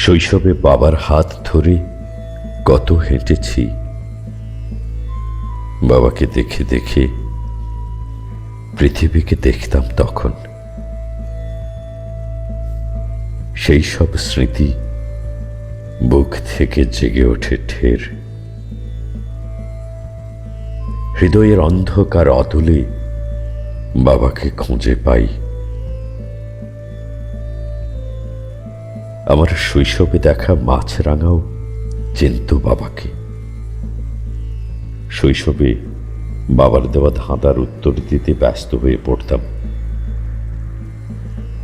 শৈশবে বাবার হাত ধরে কত হেঁটেছি। বাবাকে দেখে দেখে পৃথিবীকে দেখতাম তখন। সেই সব স্মৃতি বুক থেকে জেগে ওঠে ঢের। হৃদয়ের অন্ধকার অতলে বাবাকে খুঁজে পাই। আমার শৈশবে দেখা মাছরাঙাও চিনত বাবাকে। শৈশবে বাবার দেওয়া ধাঁধার উত্তর দিতে ব্যস্ত হয়ে পড়তাম।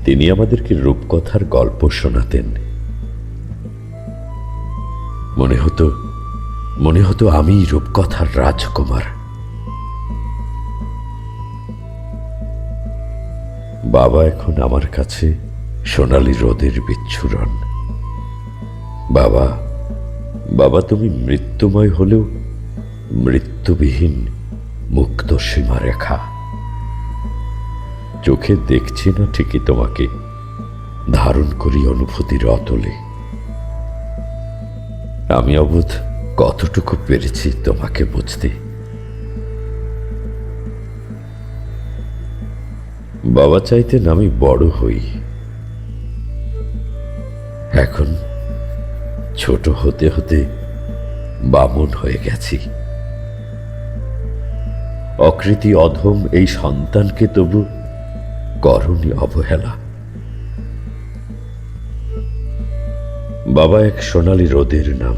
তিনি আমাদেরকে রূপকথার গল্প শোনাতেন। মনে হতো আমি রূপকথার রাজকুমার। বাবা এখন আমার কাছে সোনালী রোদের বিচ্ছুরণ। বাবা, বাবা তুমি মৃত্যুময় হলেও মৃত্যুবিহীন মুক্ত সীমারেখা। চোখে দেখছি না ঠিকই তোমাকে, ধারণ করি অনুভূতির অতলে। আমি অবোধ কতটুকু পেরেছি তোমাকে বুঝতে। বাবা চাইতেন আমি বড় হই। এখন ছোট হতে হতে বামন হয়ে গেছি। অকৃতি অধম এই সন্তানকে তবু করনি অবহেলা। বাবা এক সোনালী রোদের নাম।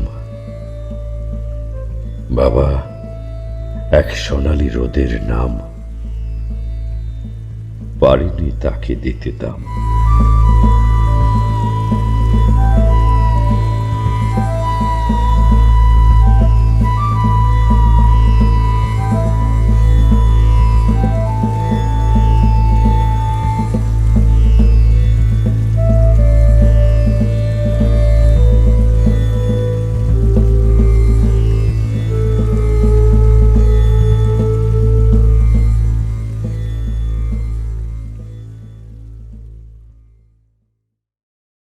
বাবা এক সোনালী রোদের নাম। পারিনি তাকে দিতে দাম।